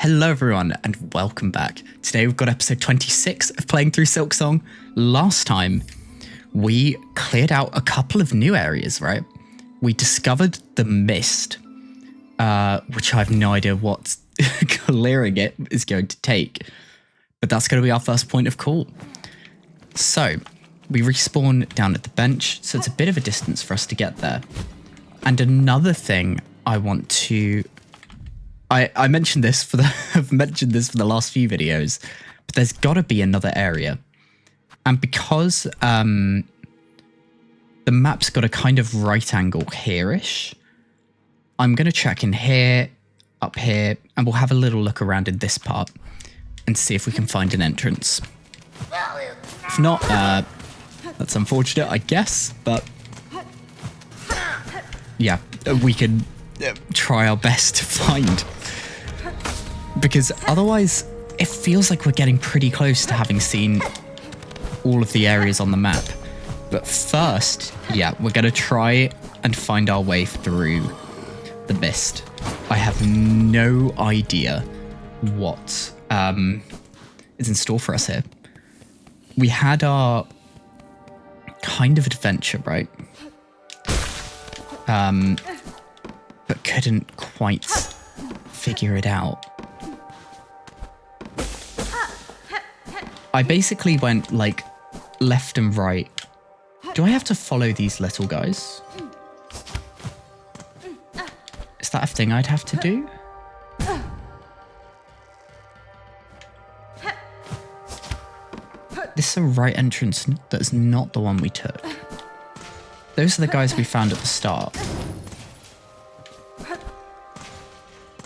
Hello everyone and welcome back. Today we've got episode 26 of playing through Silksong. Last time we cleared out a couple of new areas, right? We discovered the mist, which I have no idea what clearing it is going to take, but that's going to be our first point of call. So we respawn down at the bench, so it's a bit of a distance for us to get there. And another thing I want to... I mentioned this for the I've mentioned this for the last few videos, but there's got to be another area, and because the map's got a kind of right angle here-ish, I'm gonna check in here, up here, and we'll have a little look around in this part and see if we can find an entrance. If not, that's unfortunate, I guess, but yeah, we can try our best to find. Because otherwise, it feels like we're getting pretty close to having seen all of the areas on the map. But first, yeah, we're going to try and find our way through the mist. I have no idea what is in store for us here. We had our kind of adventure, right? But couldn't quite figure it out. I basically went like left and right. Do I have to follow these little guys? Is that a thing I'd have to do? This is a right entrance that's not the one we took. Those are the guys we found at the start.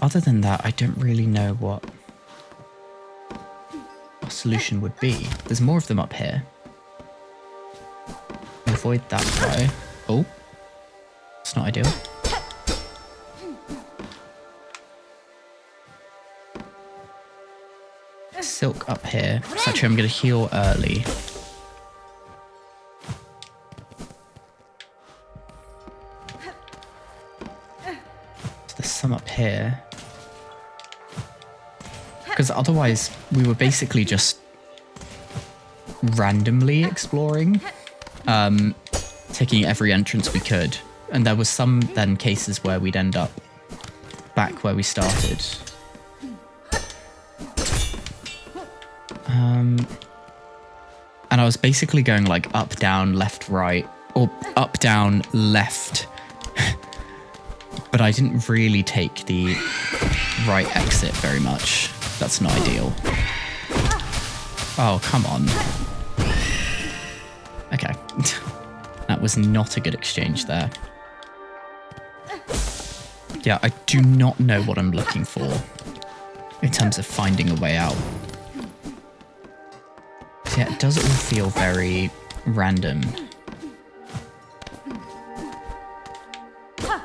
Other than that, I don't really know what a solution would be. There's more of them up here. Avoid that guy. Oh, it's not ideal. Silk up here. So actually, I'm going to heal early. So there's some up here. Because otherwise, we were basically just randomly exploring, taking every entrance we could. And there was some then cases where we'd end up back where we started. And I was basically going like up, down, left, right, or up, down, left. But I didn't really take the right exit very much. That's not ideal. Oh, come on. Okay. That was not a good exchange there. Yeah, I do not know what I'm looking for in terms of finding a way out. So yeah, it does all feel very random.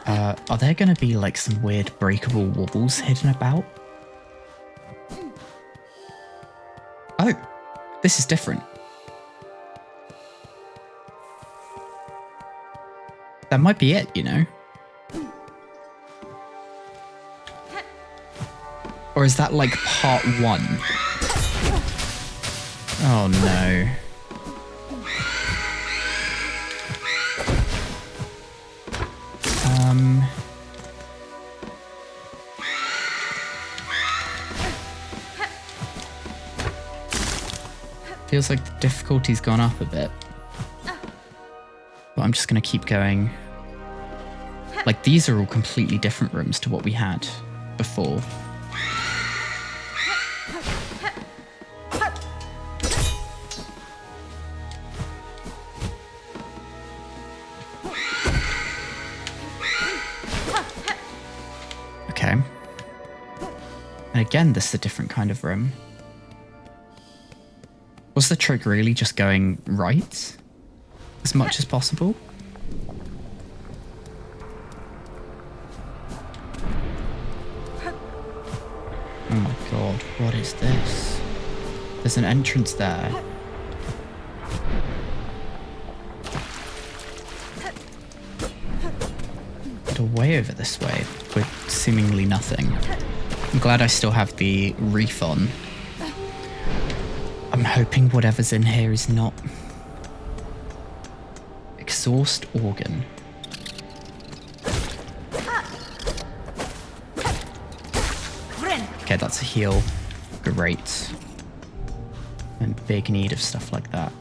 Are there going to be like some weird breakable walls hidden about? Oh, this is different. That might be it, you know? Or is that like part one? Oh no. Feels like the difficulty's gone up a bit. But I'm just going to keep going. Like, these are all completely different rooms to what we had before. Okay. And again, this is a different kind of room. Was the trick really just going right as much as possible? Oh my god, what is this? There's an entrance there. But a way over this way with seemingly nothing. I'm glad I still have the reef on. I'm hoping whatever's in here is not... Exhaust organ. Okay, that's a heal. Great. In big need of stuff like that.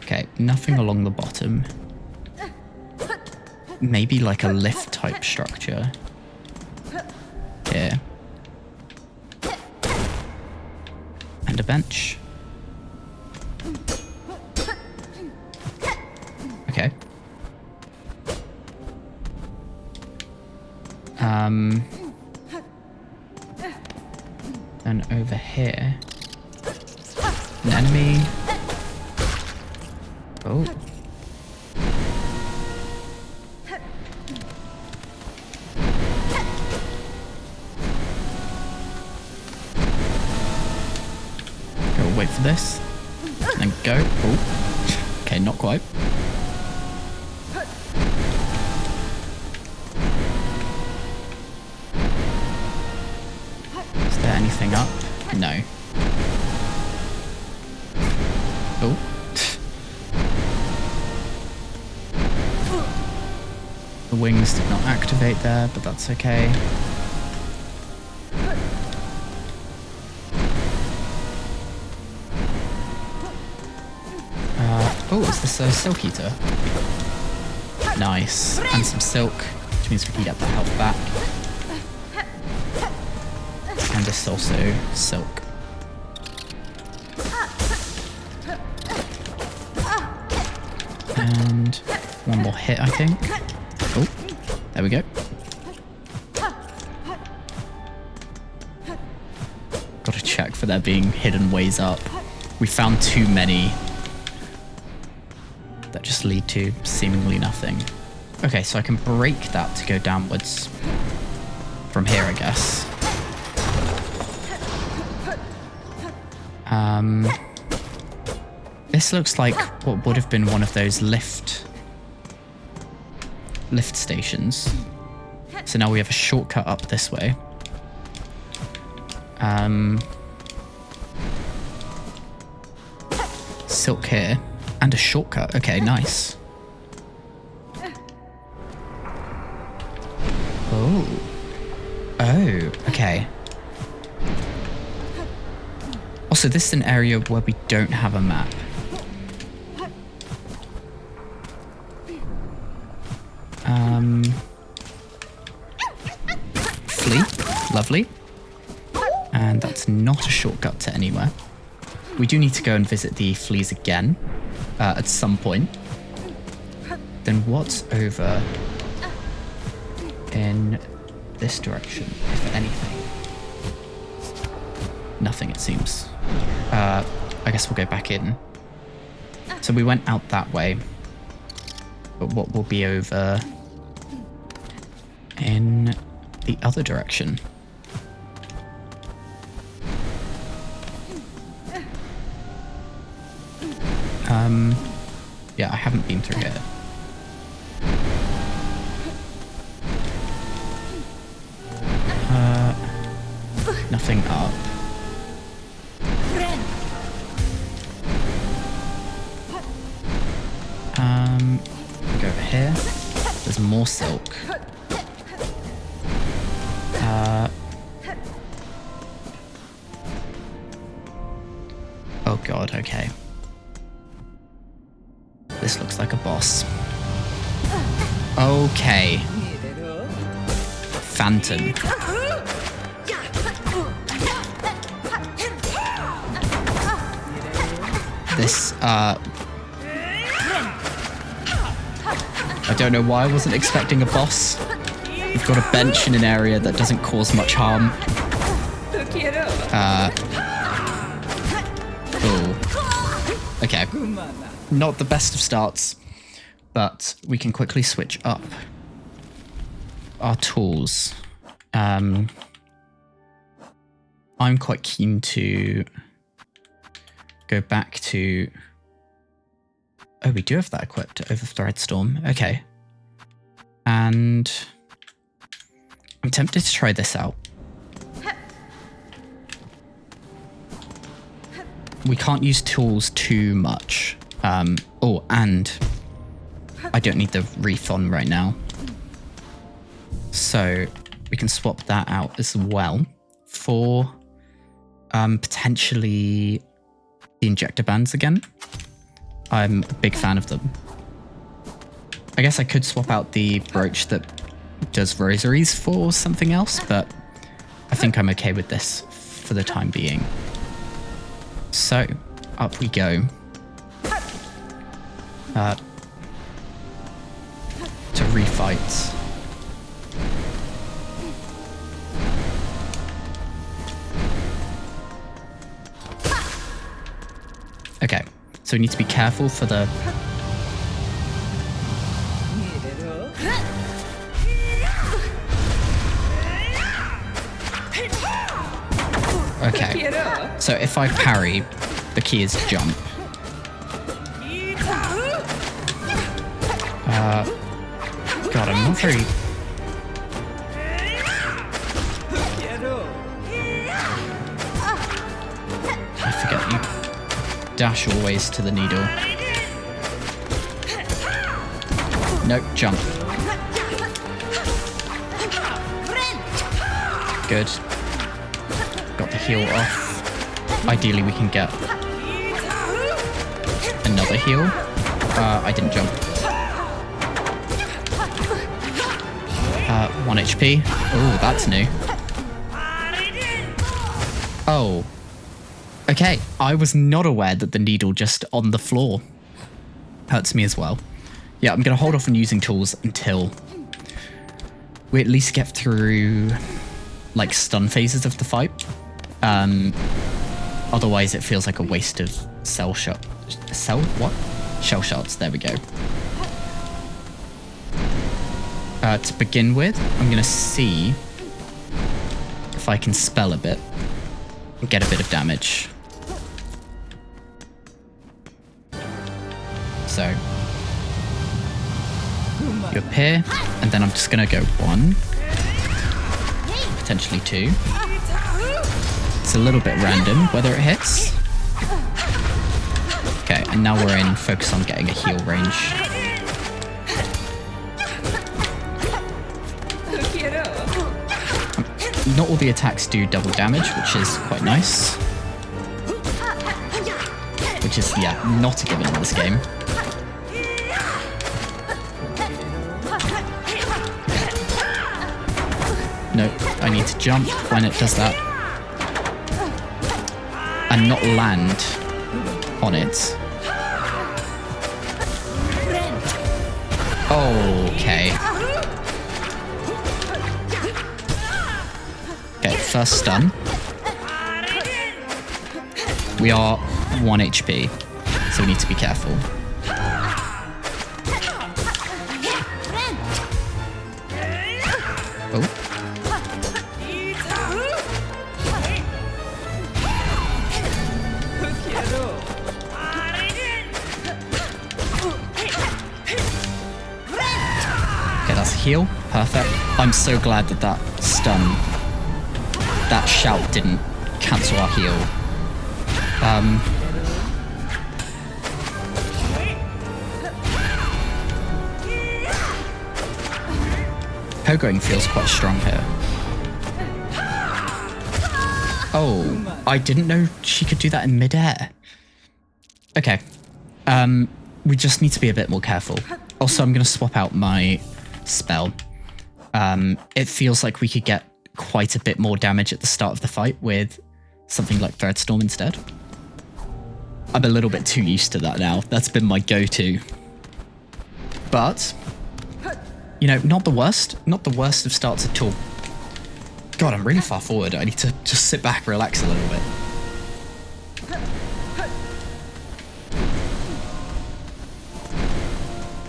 Okay, nothing along the bottom. Maybe like a lift type structure. Here. And a bench. Okay. And over here. An enemy. Oh. Go wait for this. And go. Oh. Okay, not quite. Is there anything up? No. Oh. The wings did not activate there, but that's okay. Oh, is this a silk eater? Nice. And some silk, which means we can get the health back. And this is also silk. And one more hit, I think. Oh, there we go. Gotta check for there being hidden ways up. We found too many that just lead to seemingly nothing. Okay, so I can break that to go downwards from here, I guess. This looks like what would have been one of those lift stations. So now we have a shortcut up this way. Silk here. And a shortcut. Okay, nice. Oh. Oh, okay. Also, this is an area where we don't have a map. Flea. Lovely. And that's not a shortcut to anywhere. We do need to go and visit the fleas again at some point. Then what's over in this direction, if anything? Nothing, it seems. I guess we'll go back in. So we went out that way. But what will be over in the other direction? Yeah, I haven't been through here. Nothing up. Go over here. There's more silk. Oh god, okay. This looks like a boss. Okay. Phantom. This, I don't know why I wasn't expecting a boss. We've got a bench in an area that doesn't cause much harm. Oh. Okay. Not the best of starts, but we can quickly switch up our tools. I'm quite keen to go back to... Oh, we do have that equipped, Overthread Storm. Okay. And I'm tempted to try this out. we can't use tools too much. Oh, and I don't need the wreath on right now. So we can swap that out as well for potentially the injector bands again. I'm a big fan of them. I guess I could swap out the brooch that does rosaries for something else, but I think I'm okay with this for the time being. So, up we go. To refight. Okay, so we need to be careful for the... Okay, so if I parry, the key is jump. God, I'm not very... I forget you dash always to the needle. Nope, jump. Good. Got the heal off. Ideally we can get another heal. I didn't jump. 1 HP. Oh, that's new. Oh. Okay, I was not aware that the needle just on the floor hurts me as well. Yeah, I'm going to hold off on using tools until we at least get through, like, stun phases of the fight. Otherwise, it feels like a waste of shell shots. There we go. To begin with, I'm going to see if I can spell a bit and get a bit of damage. So, you appear, and then I'm just going to go 1, potentially 2. It's a little bit random whether it hits. Okay, and now we're in focus on getting a heal range. Not all the attacks do double damage, which is quite nice. Which is, yeah, not a given in this game. No, I need to jump when it does that. And not land on it. Okay. Okay, first stun. We are 1 HP, so we need to be careful. Oh. Okay, that's a heal. Perfect. I'm so glad that that stun, that shout didn't cancel our heal. Pogoing feels quite strong here. Oh, I didn't know she could do that in midair. Okay. We just need to be a bit more careful. Also, I'm going to swap out my spell. It feels like we could get quite a bit more damage at the start of the fight with something like Thread Storm instead. I'm a little bit too used to that now. That's been my go-to. But, you know, not the worst. Not the worst of starts at all. God, I'm really far forward. I need to just sit back, relax a little bit.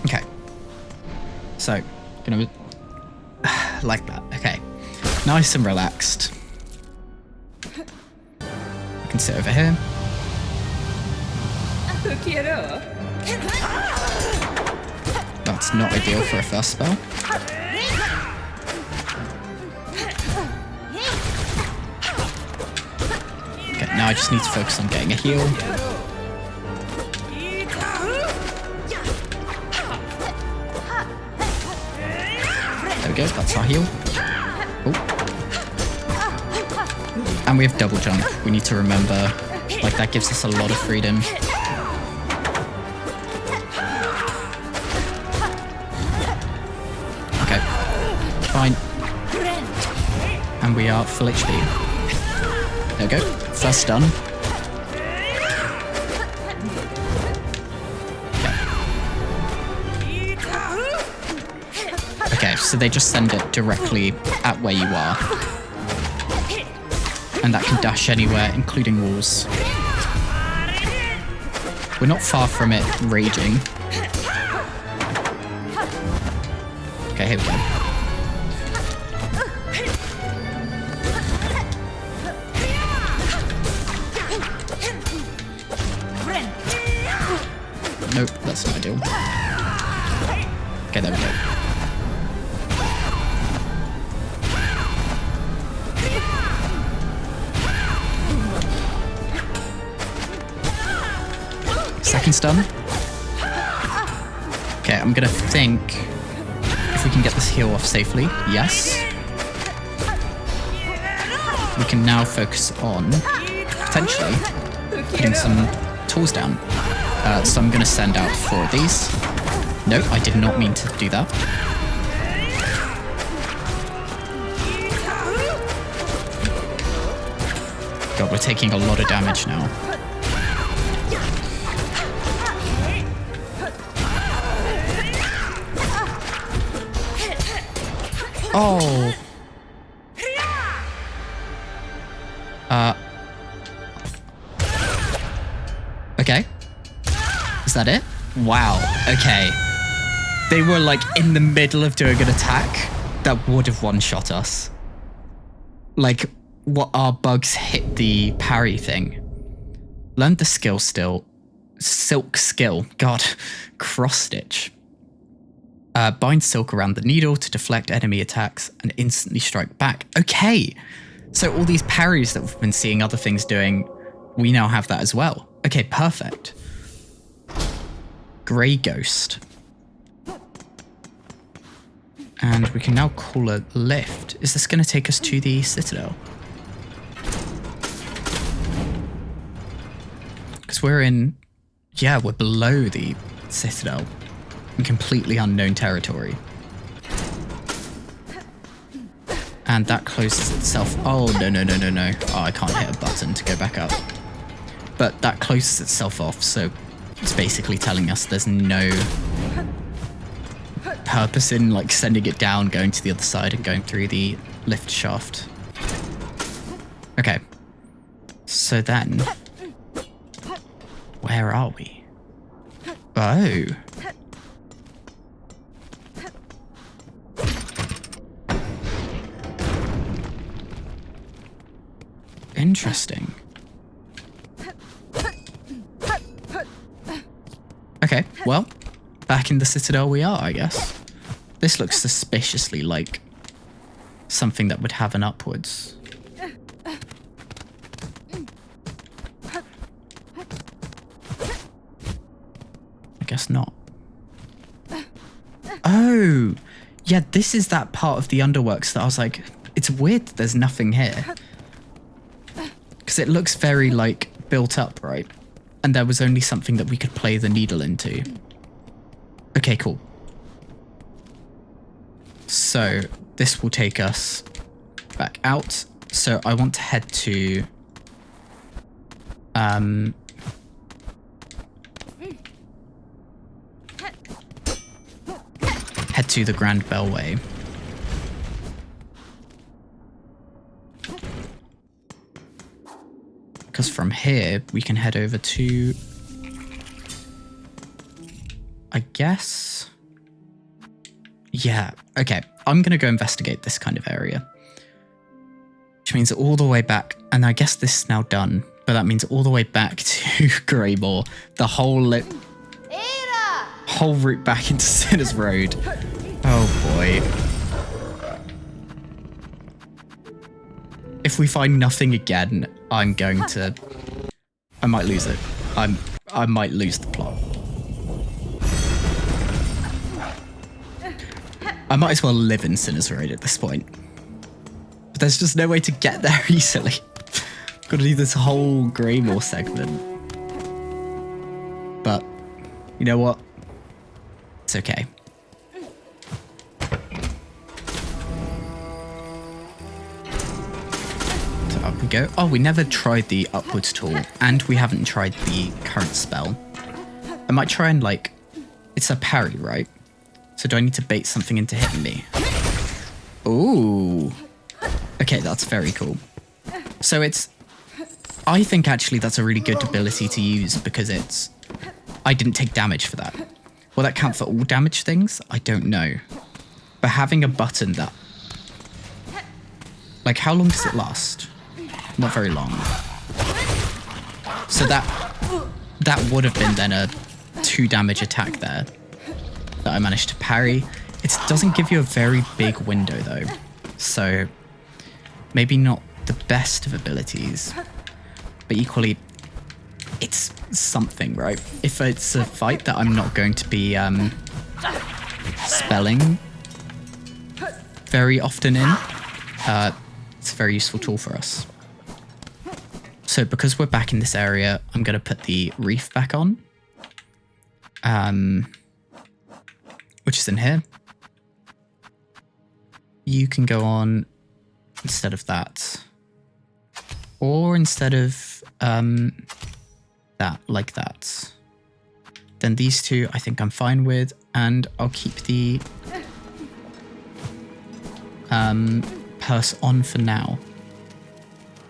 Okay. So, gonna... like that. Okay. Nice and relaxed. I can sit over here. That's not ideal for a first spell. Okay, now now I just need to focus on getting a heal. There we go, that's our heal. Oh. And we have double jump. We need to remember, like, that gives us a lot of freedom. Okay, fine. And we are full HP. There we go, first done. Okay, so they just send it directly at where you are. And that can dash anywhere, including walls. We're not far from it raging. Okay, here we go. Nope, that's not ideal. Okay, there we go. Second stun. Okay, I'm gonna think if we can get this heal off safely. Yes. We can now focus on potentially putting some tools down. So I'm gonna send out 4 of these. Nope, I did not mean to do that. God, we're taking a lot of damage now. Oh. Okay. Is that it? Wow. Okay. They were like in the middle of doing an attack that would have one-shot us. Like, what our bugs hit the parry thing. Learned the skill still. Silk skill. God. Cross stitch. Bind silk around the needle to deflect enemy attacks and instantly strike back. Okay. So all these parries that we've been seeing other things doing, we now have that as well. Okay, perfect. Grey Ghost. And we can now call a lift. Is this going to take us to the Citadel? Because we're in... Yeah, we're below the Citadel. In completely unknown territory. And that closes itself... Oh, no. Oh, I can't hit a button to go back up. But that closes itself off, so it's basically telling us there's no purpose in, like, sending it down, going to the other side and going through the lift shaft. Okay. So then... Where are we? Oh... Interesting. Okay, well, back in the Citadel we are, I guess. This looks suspiciously like something that would have an upwards. I guess not. Oh, yeah, this is that part of the underworks that I was like, it's weird that there's nothing here. Because it looks very, like, built up, right? And there was only something that we could play the needle into. Okay, cool. So, this will take us back out. So, I want to head to... head to the Grand Bellway. Because from here, we can head over to... I guess... Yeah, okay. I'm going to go investigate this kind of area. Which means all the way back, and I guess this is now done, but that means all the way back to Greymore. The whole route back into Sinner's Road. Oh boy. If we find nothing again, I might lose it. I might lose the plot. I might as well live in Sinner's Road at this point. But there's just no way to get there easily. Got to do this whole Greymore segment. But, you know what? It's okay. So up we go. Oh, we never tried the upwards tool, and we haven't tried the current spell. I might try and, like... It's a parry, right? So do I need to bait something into hitting me? Ooh. Okay, that's very cool. So it's... I think actually that's a really good ability to use because it's... I didn't take damage for that. Will that count for all damage things? I don't know. But having a button that... Like, how long does it last? Not very long. So that would have been then a 2 damage attack there that I managed to parry. It doesn't give you a very big window though. So maybe not the best of abilities, but equally it's something, right? If it's a fight that I'm not going to be spelling very often in, it's a very useful tool for us. So because we're back in this area, I'm going to put the reef back on, which is in here. You can go on instead of that, or instead of that, like that. Then these two I think I'm fine with, and I'll keep the purse on for now.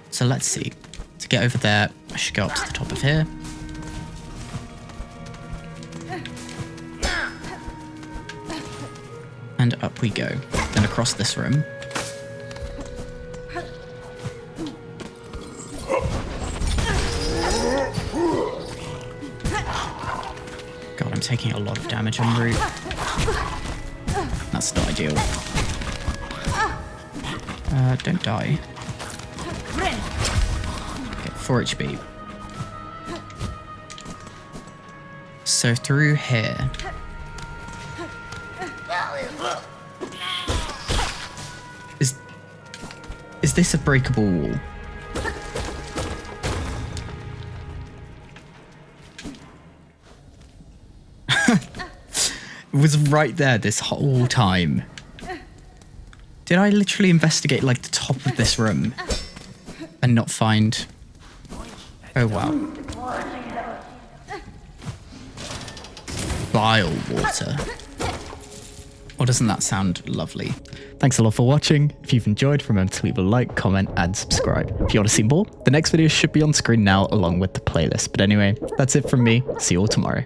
So let's see. To get over there, I should go up to the top of here. And up we go. Then across this room. God, I'm taking a lot of damage en route. That's not ideal. Don't die. Okay, 4 HP. So through here. Is this a breakable wall? It was right there this whole time. Did I literally investigate like the top of this room and not find... Oh wow. Bile water. Or doesn't that sound lovely? Thanks a lot for watching. If you've enjoyed, remember to leave a like, comment, and subscribe. If you want to see more, the next video should be on screen now along with the playlist. But anyway, that's it from me. See you all tomorrow.